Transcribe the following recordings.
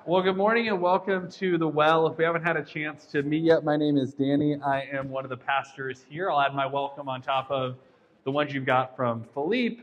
Well, good morning and welcome to The Well. If we haven't had a chance to meet yet, my name is Danny. I am one of the pastors here. I'll add my welcome on top of the ones you've got from Philippe,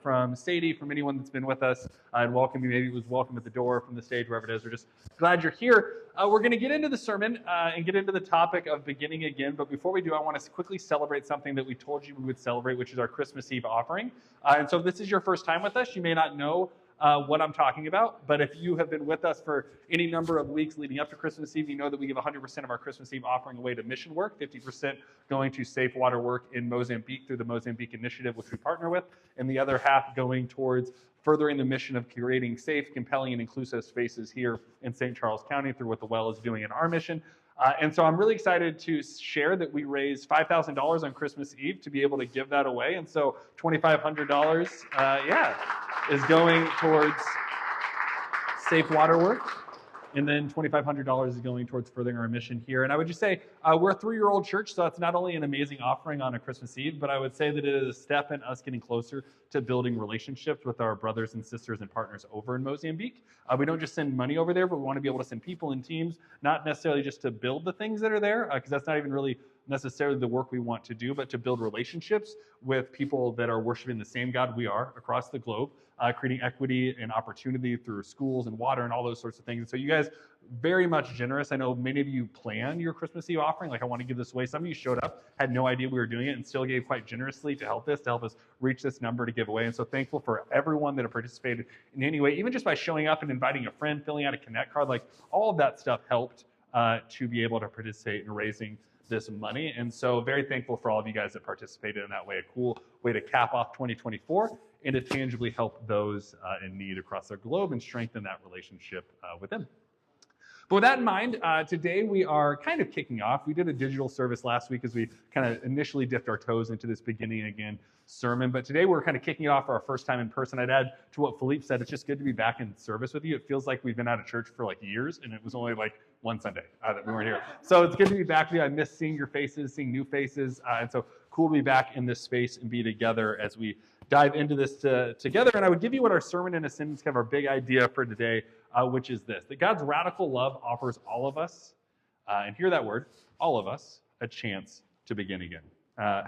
from Sadie, from anyone that's been with us, and welcome you. Maybe it was welcome at the door from the stage, wherever it is. We're just glad you're here. We're going to get into the sermon and get into the topic of beginning again. But before we do, I want to quickly celebrate something that we told you we would celebrate, which is our Christmas Eve offering. And so if this is your first time with us, you may not know what I'm talking about. But if you have been with us for any number of weeks leading up to Christmas Eve, you know that we give 100% of our Christmas Eve offering away to mission work, 50% going to safe water work in Mozambique through the Mozambique Initiative, which we partner with, and the other half going towards furthering the mission of creating safe, compelling, and inclusive spaces here in St. Charles County through what the Well is doing in our mission. And so I'm really excited to share that we raised $5,000 on Christmas Eve to be able to give that away. And so $2,500, is going towards safe water work. And then $2,500 is going towards furthering our mission here. And I would just say we're a 3-year-old church, so that's not only an amazing offering on a Christmas Eve, but I would say that it is a step in us getting closer to building relationships with our brothers and sisters and partners over in Mozambique. We don't just send money over there, but we want to be able to send people and teams, not necessarily just to build the things that are there, because that's not even really necessarily the work we want to do, but to build relationships with people that are worshiping the same God we are across the globe, creating equity and opportunity through schools and water and all those sorts of things. And so you guys, very much generous. I know many of you planned your Christmas Eve offering, like I want to give this away. Some of you showed up, had no idea we were doing it, and still gave quite generously to help us reach this number to give away. And so thankful for everyone that have participated in any way, even just by showing up and inviting a friend, filling out a Connect card, like all of that stuff helped to be able to participate in raising this money. And so very thankful for all of you guys that participated in that way. A cool way to cap off 2024 and to tangibly help those in need across our globe and strengthen that relationship with them. But with that in mind, today we are kind of kicking off. We did a digital service last week as we kind of initially dipped our toes into this beginning again sermon. But today we're kind of kicking it off for our first time in person. I'd add to what Philippe said, it's just good to be back in service with you. It feels like we've been out of church for like years, and it was only like one Sunday that we weren't here. So it's good to be back with you. I miss seeing your faces, seeing new faces. And so cool to be back in this space and be together as we dive into this together. And I would give you what our sermon in a sentence, kind of our big idea for today, which is this, that God's radical love offers all of us, and hear that word, all of us, a chance to begin again.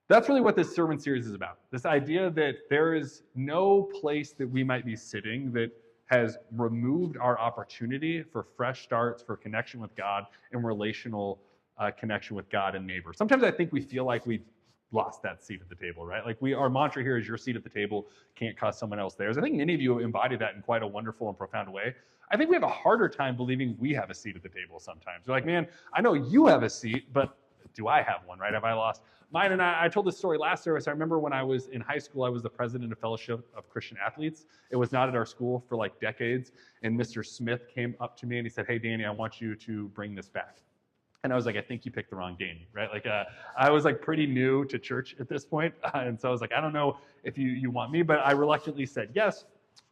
That's really what this sermon series is about. This idea that there is no place that we might be sitting that has removed our opportunity for fresh starts, for connection with God, and relational connection with God and neighbor. Sometimes I think we feel like we've lost that seat at the table, right? Like our mantra here is your seat at the table can't cost someone else theirs. I think many of you embody that in quite a wonderful and profound way. I think we have a harder time believing we have a seat at the table sometimes. We're like, man, I know you have a seat, but do I have one, right? Have I lost mine? And I told this story last service. I remember when I was in high school, I was the president of Fellowship of Christian Athletes. It was not at our school for like decades. And Mr. Smith came up to me and he said, hey, Danny, I want you to bring this back. And I was like, I think you picked the wrong Danny, right? Like I was like pretty new to church at this point. And so I was like, I don't know if you want me, but I reluctantly said yes.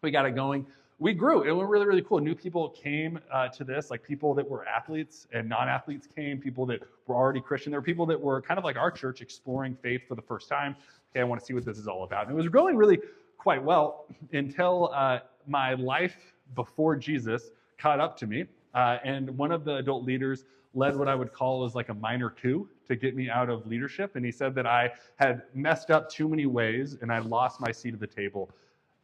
We got it going. We grew. It went really, really cool. New people came to this, like people that were athletes and non-athletes came, people that were already Christian. There were people that were kind of like our church exploring faith for the first time. Okay, I want to see what this is all about. And it was going really quite well until my life before Jesus caught up to me. And one of the adult leaders led what I would call as like a minor coup to get me out of leadership. And he said that I had messed up too many ways and I lost my seat at the table.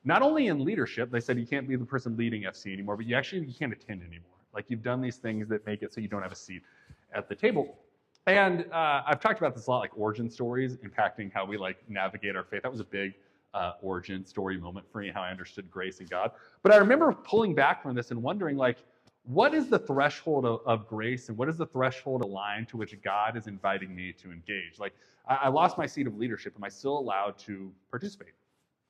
Not only in leadership, they said you can't be the person leading FC anymore, but you can't attend anymore. Like you've done these things that make it so you don't have a seat at the table. And I've talked about this a lot, like origin stories impacting how we like navigate our faith. That was a big origin story moment for me, how I understood grace and God. But I remember pulling back from this and wondering like, what is the threshold of grace and what is the threshold of line to which God is inviting me to engage? Like I lost my seat of leadership. Am I still allowed to participate?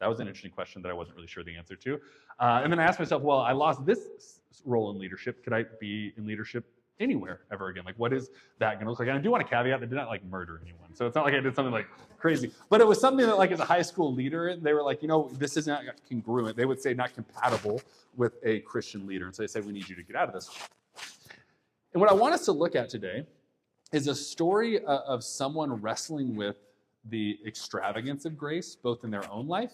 That was an interesting question that I wasn't really sure the answer to. And then I asked myself, well, I lost this role in leadership. Could I be in leadership anywhere ever again? Like, what is that going to look like? And I do want to caveat, I did not like murder anyone. So it's not like I did something like crazy. But it was something that like as a high school leader, they were like, this is not congruent. They would say not compatible with a Christian leader. And so they said, we need you to get out of this. And what I want us to look at today is a story of someone wrestling with the extravagance of grace, both in their own life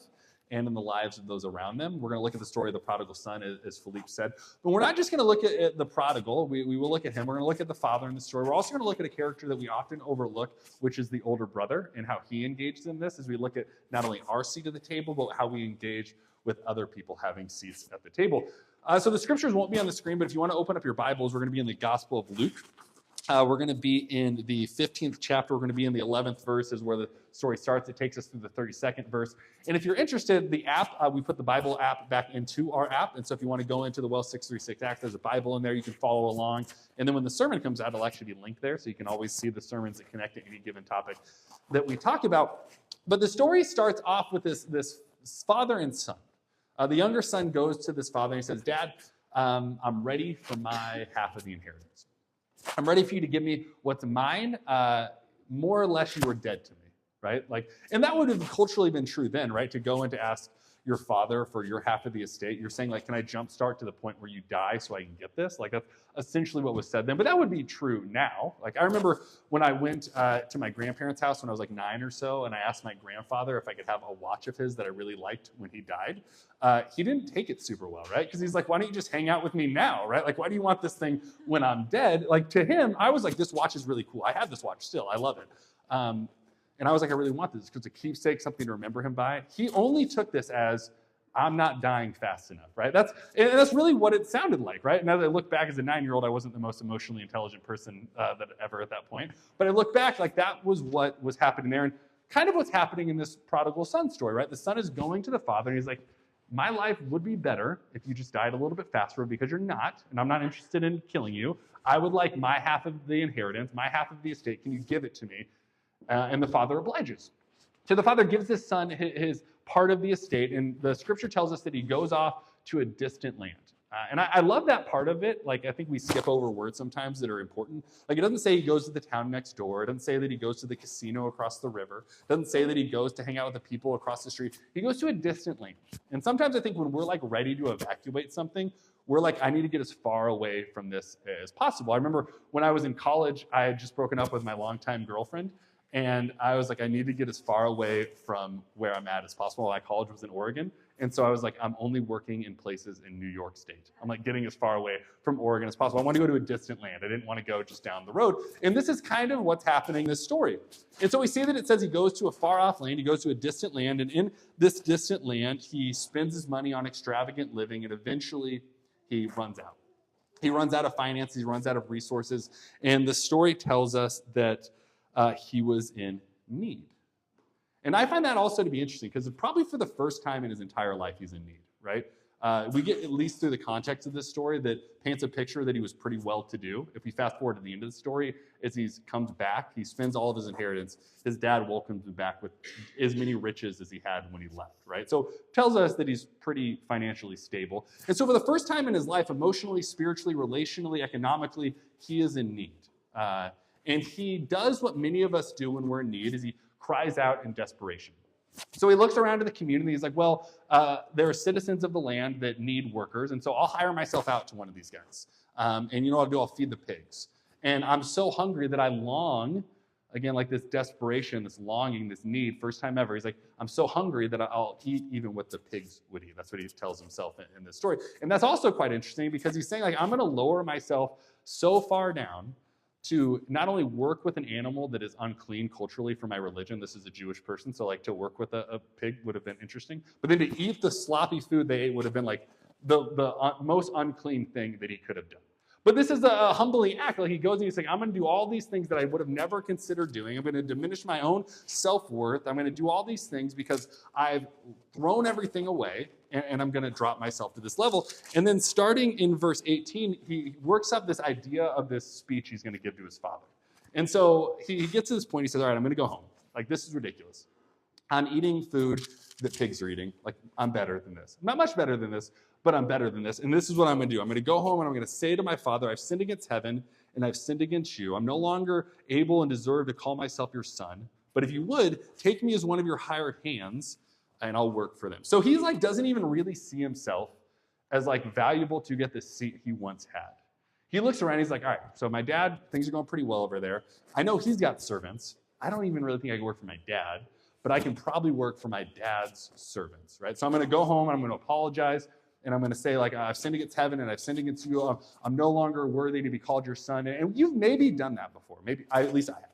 and in the lives of those around them. We're going to look at the story of the prodigal son, as Philippe said. But we're not just going to look at the prodigal. We will look at him. We're going to look at the father in the story. We're also going to look at a character that we often overlook, which is the older brother, and how he engaged in this as we look at not only our seat at the table, but how we engage with other people having seats at the table. So the scriptures won't be on the screen, but if you want to open up your Bibles, we're going to be in the Gospel of Luke. We're going to be in the 15th chapter. We're going to be in the 11th verse is where the story starts. It takes us through the 32nd verse. And if you're interested, the app, we put the Bible app back into our app. And so if you want to go into the Well 636 app, there's a Bible in there. You can follow along. And then when the sermon comes out, it'll actually be linked there. So you can always see the sermons that connect to any given topic that we talk about. But the story starts off with this father and son. The younger son goes to this father and he says, Dad, I'm ready for my half of the inheritance. I'm ready for you to give me what's mine. More or less, you were dead to me, right? Like, and that would have culturally been true then, right? To go and to ask your father for your half of the estate. You're saying, like, can I jumpstart to the point where you die so I can get this? Like, that's essentially what was said then. But that would be true now. Like, I remember when I went to my grandparents' house when I was like 9 or so, and I asked my grandfather if I could have a watch of his that I really liked when he died. He didn't take it super well, right? Because he's like, why don't you just hang out with me now, right? Like, why do you want this thing when I'm dead? Like, to him, I was like, this watch is really cool. I have this watch still. I love it. And I was like, I really want this because it's a keepsake, something to remember him by. He only took this as, I'm not dying fast enough, right? That's really what it sounded like, right? Now that I look back as a 9-year-old, I wasn't the most emotionally intelligent person that ever at that point. But I look back, like that was what was happening there. And kind of what's happening in this prodigal son story, right? The son is going to the father and he's like, my life would be better if you just died a little bit faster because you're not, and I'm not interested in killing you. I would like my half of the inheritance, my half of the estate. Can you give it to me? And the father obliges. So the father gives his son his part of the estate, and the scripture tells us that he goes off to a distant land. And I love that part of it. Like, I think we skip over words sometimes that are important. Like, it doesn't say he goes to the town next door. It doesn't say that he goes to the casino across the river. It doesn't say that he goes to hang out with the people across the street. He goes to a distant land. And sometimes I think when we're like ready to evacuate something, we're like, I need to get as far away from this as possible. I remember when I was in college, I had just broken up with my longtime girlfriend. And I was like, I need to get as far away from where I'm at as possible. My college was in Oregon. And so I was like, I'm only working in places in New York State. I'm like getting as far away from Oregon as possible. I want to go to a distant land. I didn't want to go just down the road. And this is kind of what's happening in this story. And so we see that it says he goes to a far off land. He goes to a distant land. And in this distant land, he spends his money on extravagant living. And eventually he runs out. He runs out of finances. He runs out of resources. And the story tells us that he was in need. And I find that also to be interesting because probably for the first time in his entire life, he's in need, right? We get, at least through the context of this story, that paints a picture that he was pretty well-to-do. If we fast forward to the end of the story, as he comes back, he spends all of his inheritance. His dad welcomes him back with as many riches as he had when he left, right? So it tells us that he's pretty financially stable. And so for the first time in his life, emotionally, spiritually, relationally, economically, he is in need. And he does what many of us do when we're in need, is he cries out in desperation. So he looks around to the community. He's like, well, there are citizens of the land that need workers, and so I'll hire myself out to one of these guys. And you know what I'll do? I'll feed the pigs. And I'm so hungry that I long, again, like this desperation, this longing, this need, first time ever. He's like, I'm so hungry that I'll eat even what the pigs would eat. That's what he tells himself in this story. And that's also quite interesting because he's saying, like, I'm going to lower myself so far down to not only work with an animal that is unclean culturally for my religion. This is a Jewish person, so like to work with a pig would have been interesting. But then to eat the sloppy food they ate would have been like the most unclean thing that he could have done. But this is a humbling act. Like he goes and he's like, I'm going to do all these things that I would have never considered doing. I'm going to diminish my own self-worth. I'm going to do all these things because I've thrown everything away, and I'm going to drop myself to this level. And then starting in verse 18, he works up this idea of this speech he's going to give to his father. And so he gets to this point. He says, all right, I'm going to go home. Like, this is ridiculous. I'm eating food that pigs are eating. Like, I'm better than this. Not much better than this, but I'm better than this. And this is what I'm going to do. I'm going to go home and I'm going to say to my father, I've sinned against heaven and I've sinned against you. I'm no longer able and deserve to call myself your son. But if you would, take me as one of your hired hands and I'll work for them. So he's like, doesn't even really see himself as like valuable to get the seat he once had. He looks around, he's like, all right, so my dad, things are going pretty well over there. I know he's got servants. I don't even really think I can work for my dad. but I can probably work for my dad's servants, right? So I'm going to go home and I'm going to apologize. And I'm going to say, like, I've sinned against heaven and I've sinned against you. I'm no longer worthy to be called your son. And you've maybe done that before. Maybe, at least I have.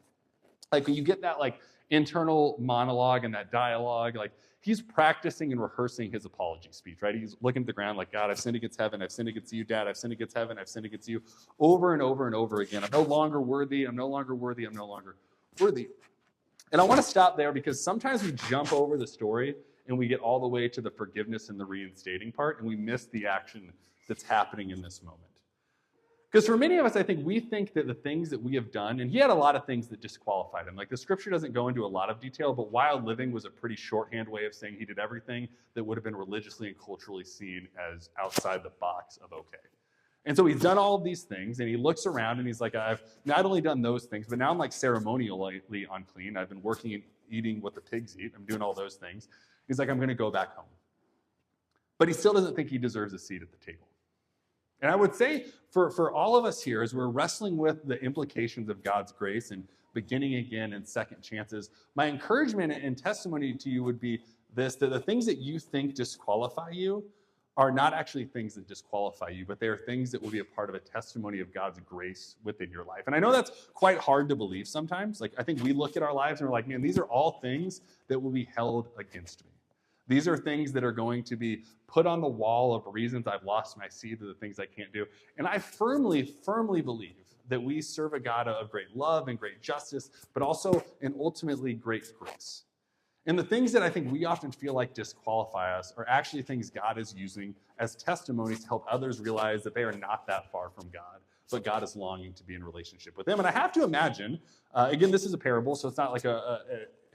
Like, when you get that, like, internal monologue and that dialogue, like, he's practicing and rehearsing his apology speech, right? He's looking at the ground like, God, I've sinned against heaven. I've sinned against you, Dad. I've sinned against heaven. I've sinned against you, over and over and over again. I'm no longer worthy. I'm no longer worthy. I'm no longer worthy. And I want to stop there because sometimes we jump over the story and we get all the way to the forgiveness and the reinstating part, and we miss the action that's happening in this moment. Because for many of us, I think we think that the things that we have done, and he had a lot of things that disqualified him. Like, the scripture doesn't go into a lot of detail, but wild living was a pretty shorthand way of saying he did everything that would have been religiously and culturally seen as outside the box of okay. And so he's done all of these things, and he looks around and he's like, I've not only done those things, but now I'm like ceremonially unclean. I've been working and eating what the pigs eat. I'm doing all those things. He's like, I'm going to go back home. But he still doesn't think he deserves a seat at the table. And I would say for all of us here, as we're wrestling with the implications of God's grace and beginning again and second chances, my encouragement and testimony to you would be this, that the things that you think disqualify you are not actually things that disqualify you, but they are things that will be a part of a testimony of God's grace within your life. And I know that's quite hard to believe sometimes. Like, I think we look at our lives and we're like, man, these are all things that will be held against me. These are things that are going to be put on the wall of reasons I've lost my seed, of the things I can't do. And I firmly, firmly believe that we serve a God of great love and great justice, but also and ultimately great grace. And the things that I think we often feel like disqualify us are actually things God is using as testimonies to help others realize that they are not that far from God, but God is longing to be in relationship with them. And I have to imagine, again, this is a parable, so it's not like a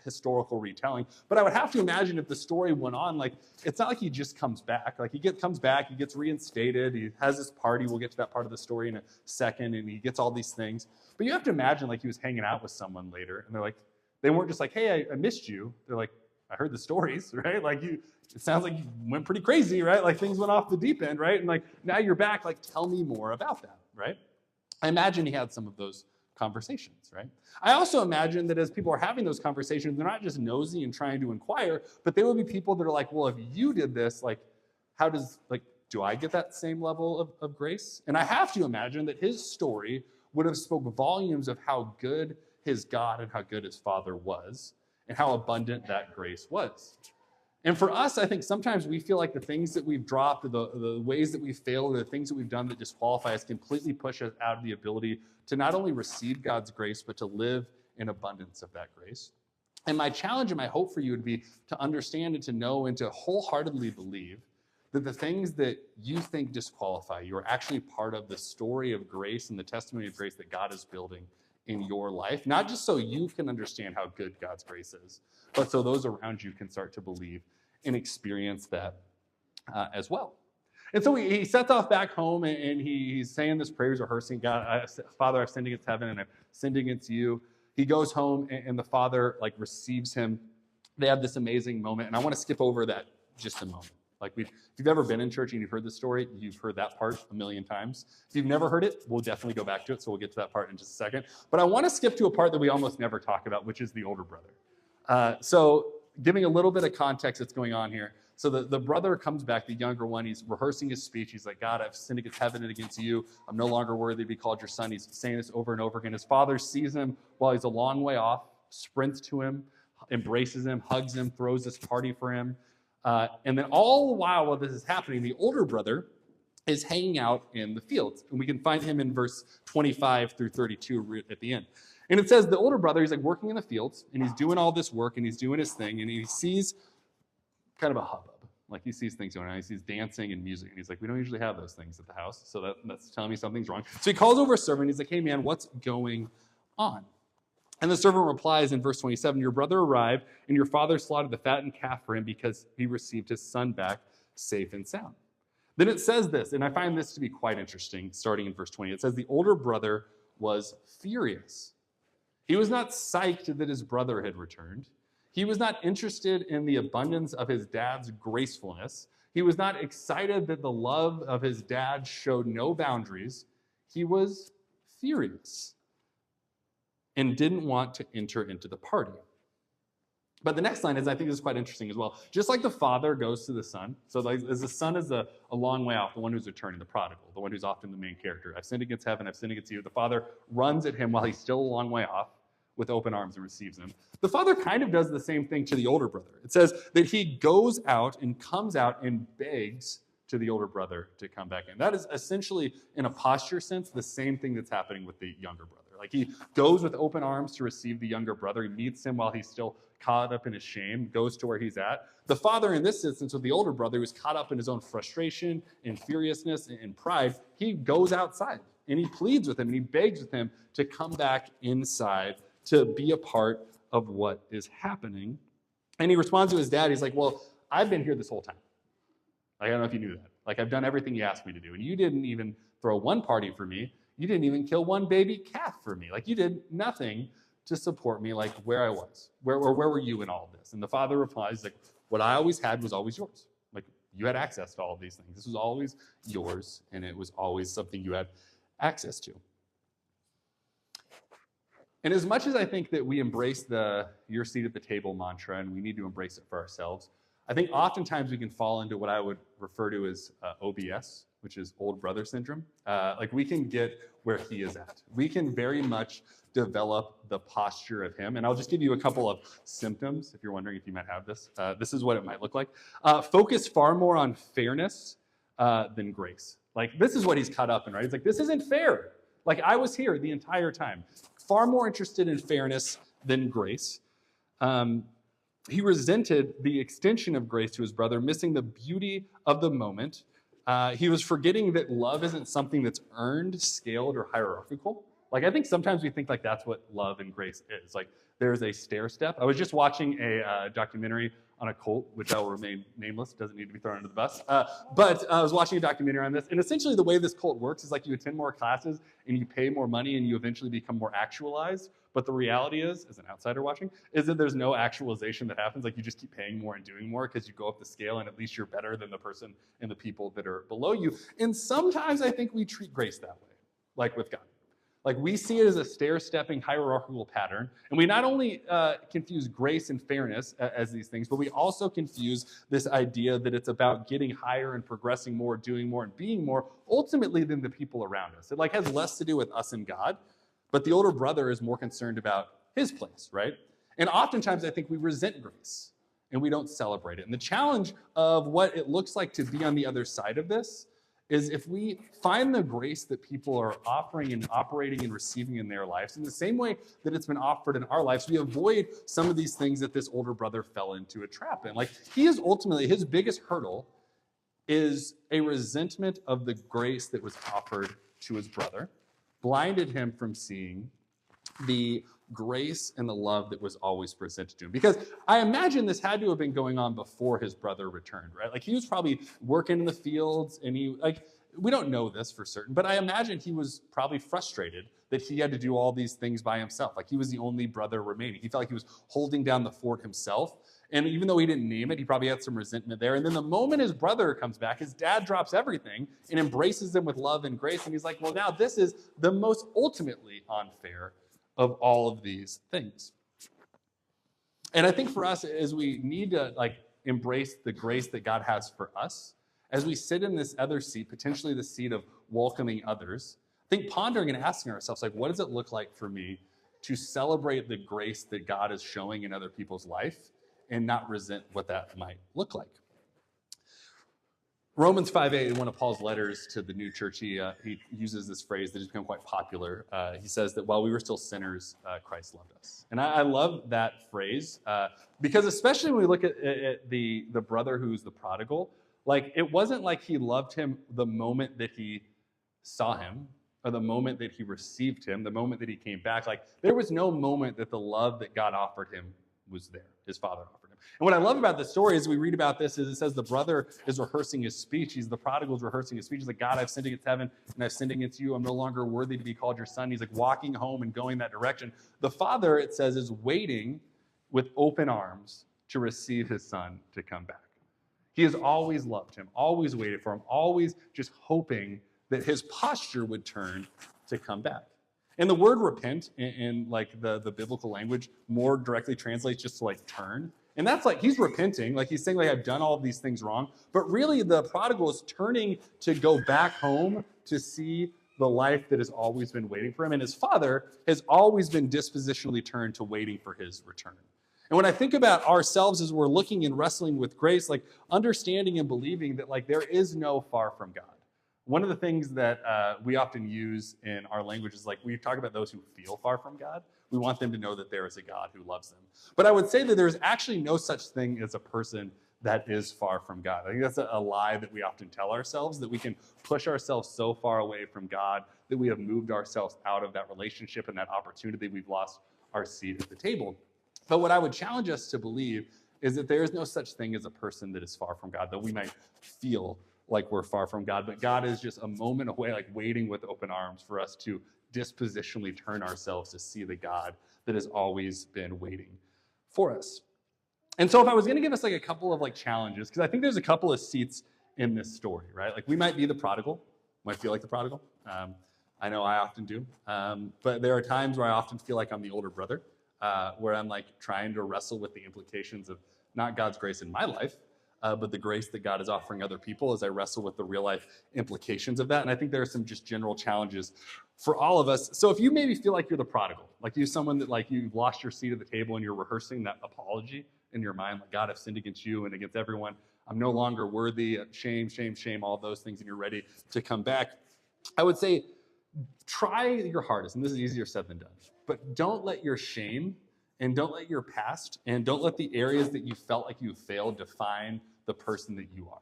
historical retelling, but I would have to imagine if the story went on, like, it's not like he just comes back. Like, he comes back, he gets reinstated, he has this party, we'll get to that part of the story in a second, and he gets all these things. But you have to imagine, like, he was hanging out with someone later, and they're like, they weren't just like, hey, I missed you. They're like, I heard the stories, right? Like, it sounds like you went pretty crazy, right? Like, things went off the deep end, right? And like, now you're back, like, tell me more about that, right? I imagine he had some of those conversations, right? I also imagine that as people are having those conversations, they're not just nosy and trying to inquire, but they will be people that are like, well, if you did this, like, how does, like, do I get that same level of grace? And I have to imagine that his story would have spoke volumes of how good his God and how good his Father was and how abundant that grace was. And for us, I think sometimes we feel like the things that we've dropped, or the ways that we've failed, or the things that we've done that disqualify us completely push us out of the ability to not only receive God's grace, but to live in abundance of that grace. And my challenge and my hope for you would be to understand and to know and to wholeheartedly believe that the things that you think disqualify you are actually part of the story of grace and the testimony of grace that God is building in your life, not just so you can understand how good God's grace is, but so those around you can start to believe and experience that as well. And so he sets off back home, and he's saying this prayer, he's rehearsing, God, Father, I've sinned against heaven and I've sinned against you. He goes home, and the Father, like, receives him. They have this amazing moment, and I want to skip over that just a moment. Like, if you've ever been in church and you've heard this story, you've heard that part a million times. If you've never heard it, we'll definitely go back to it, so we'll get to that part in just a second. But I want to skip to a part that we almost never talk about, which is the older brother. So giving a little bit of context that's going on here. So the brother comes back, the younger one, he's rehearsing his speech. He's like, God, I've sinned against heaven and against you. I'm no longer worthy to be called your son. He's saying this over and over again. His father sees him while he's a long way off, sprints to him, embraces him, hugs him, throws this party for him. And then all the while this is happening, the older brother is hanging out in the fields. And we can find him in verse 25 through 32 at the end. And it says the older brother, he's like working in the fields, and he's doing all this work, and he's doing his thing, and he sees kind of a hubbub. Like, he sees things going on. He sees dancing and music, and he's like, we don't usually have those things at the house, so that's telling me something's wrong. So he calls over a servant. He's like, hey, man, what's going on? And the servant replies in verse 27, your brother arrived, and your father slaughtered the fattened calf for him because he received his son back safe and sound. Then it says this, and I find this to be quite interesting, starting in verse 20. It says the older brother was furious. He was not psyched that his brother had returned. He was not interested in the abundance of his dad's gracefulness. He was not excited that the love of his dad showed no boundaries. He was furious and didn't want to enter into the party. But the next line is, I think, is quite interesting as well. Just like the father goes to the son, so like, as the son is a long way off, the one who's returning, the prodigal, the one who's often the main character. I've sinned against heaven, I've sinned against you. The father runs at him while he's still a long way off with open arms and receives him. The father kind of does the same thing to the older brother. It says that he goes out and comes out and begs to the older brother to come back in. That is essentially, in a posture sense, the same thing that's happening with the younger brother. Like, he goes with open arms to receive the younger brother. He meets him while he's still caught up in his shame, goes to where he's at. The father, in this instance, with the older brother, who's caught up in his own frustration and furiousness and pride, he goes outside and he pleads with him and he begs with him to come back inside to be a part of what is happening. And he responds to his dad. He's like, well, I've been here this whole time. Like, I don't know if you knew that. Like, I've done everything you asked me to do. And you didn't even throw one party for me. You didn't even kill one baby calf for me. Like, you did nothing to support me, like where I was. Where were you in all of this? And the father replies, like, what I always had was always yours. Like, you had access to all of these things. This was always yours, and it was always something you had access to. And as much as I think that we embrace the your seat at the table mantra, and we need to embrace it for ourselves, I think oftentimes we can fall into what I would refer to as OBS, which is old brother syndrome. Like, we can get where he is at. We can very much develop the posture of him. And I'll just give you a couple of symptoms, if you're wondering if you might have this. This is what it might look like. Focus far more on fairness than grace. Like, this is what he's caught up in, right? He's like, this isn't fair. Like, I was here the entire time. Far more interested in fairness than grace. He resented the extension of grace to his brother, missing the beauty of the moment. He was forgetting that love isn't something that's earned, scaled, or hierarchical. Like, I think sometimes we think like that's what love and grace is. Like, there's a stair step. I was just watching a documentary on a cult, which I will remain nameless, doesn't need to be thrown under the bus. But I was watching a documentary on this, and essentially the way this cult works is like you attend more classes and you pay more money and you eventually become more actualized. But the reality is, as an outsider watching, is that there's no actualization that happens. Like, you just keep paying more and doing more because you go up the scale and at least you're better than the person and the people that are below you. And sometimes I think we treat grace that way, like with God. Like, we see it as a stair-stepping hierarchical pattern, and we not only confuse grace and fairness as these things, but we also confuse this idea that it's about getting higher and progressing more, doing more, and being more, ultimately, than the people around us. It like has less to do with us and God, but the older brother is more concerned about his place, right? And oftentimes, I think we resent grace, and we don't celebrate it. And the challenge of what it looks like to be on the other side of this is if we find the grace that people are offering and operating and receiving in their lives in the same way that it's been offered in our lives, we avoid some of these things that this older brother fell into a trap in. Like, he is ultimately, his biggest hurdle is a resentment of the grace that was offered to his brother, blinded him from seeing the grace and the love that was always presented to him. Because I imagine this had to have been going on before his brother returned, right? Like, he was probably working in the fields, and we don't know this for certain, but I imagine he was probably frustrated that he had to do all these things by himself. Like, he was the only brother remaining. He felt like he was holding down the fort himself. And even though he didn't name it, he probably had some resentment there. And then the moment his brother comes back, his dad drops everything and embraces him with love and grace. And he's like, well, now this is the most ultimately unfair of all of these things. And I think for us, as we need to embrace the grace that God has for us, as we sit in this other seat, potentially the seat of welcoming others, I think pondering and asking ourselves, what does it look like for me to celebrate the grace that God is showing in other people's life and not resent what that might look like? Romans 5:8, in one of Paul's letters to the new church, he uses this phrase that has become quite popular. He says that while we were still sinners, Christ loved us. And I love that phrase because especially when we look at the brother who's the prodigal, it wasn't like he loved him the moment that he saw him or the moment that he received him, the moment that he came back. There was no moment that the love that God offered him was there, his father offered him. And what I love about the story as we read about this is it says the brother is rehearsing his speech. The prodigal is rehearsing his speech. He's like, God, I've sinned against heaven and I've sinned against you. I'm no longer worthy to be called your son. He's walking home and going that direction. The father, it says, is waiting with open arms to receive his son to come back. He has always loved him, always waited for him, always just hoping that his posture would turn to come back. And the word repent in like the biblical language more directly translates just to like turn. And that's like, he's repenting, like he's saying like, I've done all of these things wrong. But really the prodigal is turning to go back home to see the life that has always been waiting for him. And his father has always been dispositionally turned to waiting for his return. And when I think about ourselves as we're looking and wrestling with grace, like understanding and believing that like there is no far from God. One of the things that we often use in our language is like we talk about those who feel far from God. We want them to know that there is a God who loves them. But I would say that there's actually no such thing as a person that is far from God. I think that's a lie that we often tell ourselves, that we can push ourselves so far away from God that we have moved ourselves out of that relationship and that opportunity. We've lost our seat at the table. But what I would challenge us to believe is that there is no such thing as a person that is far from God, though we might feel like we're far from God, but God is just a moment away, like waiting with open arms for us to dispositionally turn ourselves to see the God that has always been waiting for us. And so if I was going to give us like a couple of like challenges, because I think there's a couple of seats in this story, right? Like we might be the prodigal, might feel like the prodigal. I know I often do. But there are times where I often feel like I'm the older brother, where I'm like trying to wrestle with the implications of not God's grace in my life, but the grace that God is offering other people as I wrestle with the real life implications of that. And I think there are some just general challenges for all of us. So if you maybe feel like you're the prodigal, like you're someone that like you've lost your seat at the table and you're rehearsing that apology in your mind, like God, I've sinned against you and against everyone. I'm no longer worthy, shame, shame, shame, all those things, and you're ready to come back. I would say try your hardest, and this is easier said than done, but don't let your shame and don't let your past and don't let the areas that you felt like you failed define the person that you are.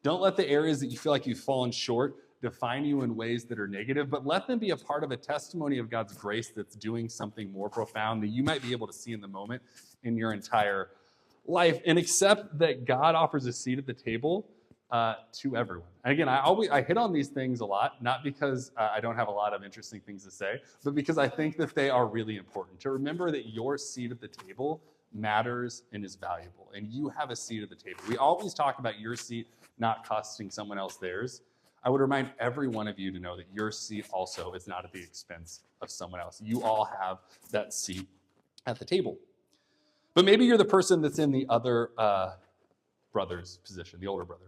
Don't let the areas that you feel like you've fallen short define you in ways that are negative, but let them be a part of a testimony of God's grace that's doing something more profound that you might be able to see in the moment in your entire life, and accept that God offers a seat at the table to everyone. And again, I hit on these things a lot, not because I don't have a lot of interesting things to say, but because I think that they are really important. To remember that your seat at the table matters and is valuable, and you have a seat at the table. We always talk about your seat not costing someone else theirs. I would remind every one of you to know that your seat also is not at the expense of someone else. You all have that seat at the table. But maybe you're the person that's in the other brother's position, the older brother.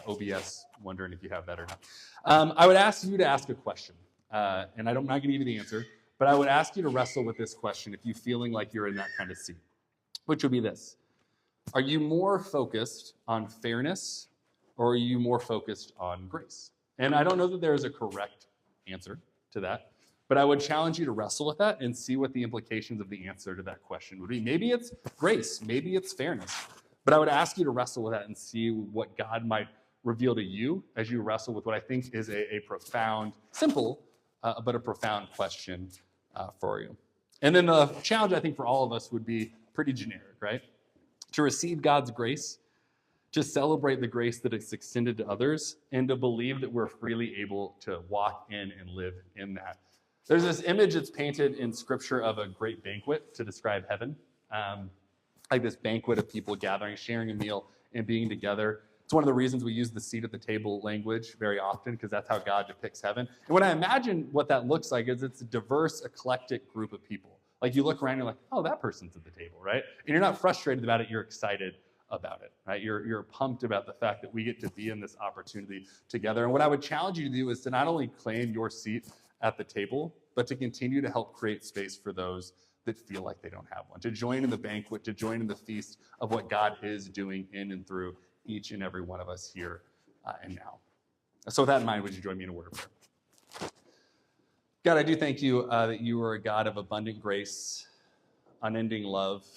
OBS, wondering if you have that or not. I would ask you to ask a question, and I'm not going to give you the answer, but I would ask you to wrestle with this question if you're feeling like you're in that kind of seat, which would be this. Are you more focused on fairness, or are you more focused on grace? And I don't know that there is a correct answer to that, but I would challenge you to wrestle with that and see what the implications of the answer to that question would be. Maybe it's grace, maybe it's fairness. But I would ask you to wrestle with that and see what God might reveal to you as you wrestle with what I think is a profound, simple, but a profound question for you. And then the challenge, I think, for all of us would be pretty generic, right? To receive God's grace, to celebrate the grace that is extended to others, and to believe that we're freely able to walk in and live in that. There's this image that's painted in Scripture of a great banquet to describe heaven. Like this banquet of people gathering, sharing a meal, and being together. It's one of the reasons we use the seat at the table language very often, because that's how God depicts heaven. And when I imagine what that looks like is it's a diverse, eclectic group of people. Like you look around and you're like, oh, that person's at the table, right? And you're not frustrated about it, you're excited about it, right? You're pumped about the fact that we get to be in this opportunity together. And what I would challenge you to do is to not only claim your seat at the table, but to continue to help create space for those that feel like they don't have one, to join in the banquet, to join in the feast of what God is doing in and through each and every one of us here and now. So with that in mind, would you join me in a word of prayer? God, I do thank you that you are a God of abundant grace, unending love,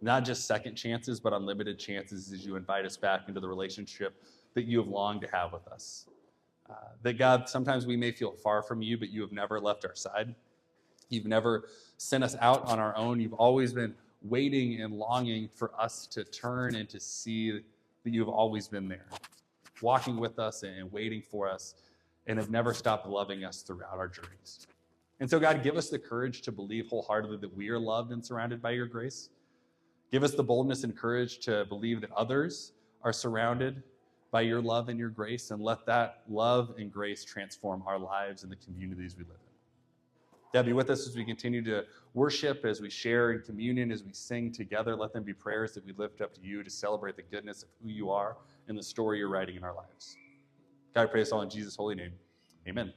not just second chances, but unlimited chances as you invite us back into the relationship that you have longed to have with us. That God, sometimes we may feel far from you, but you have never left our side. You've never sent us out on our own. You've always been waiting and longing for us to turn and to see that you've always been there, walking with us and waiting for us, and have never stopped loving us throughout our journeys. And so, God, give us the courage to believe wholeheartedly that we are loved and surrounded by your grace. Give us the boldness and courage to believe that others are surrounded by your love and your grace, and let that love and grace transform our lives and the communities we live in. God, be with us as we continue to worship, as we share in communion, as we sing together. Let them be prayers that we lift up to you to celebrate the goodness of who you are and the story you're writing in our lives. God, I pray this all in Jesus' holy name. Amen.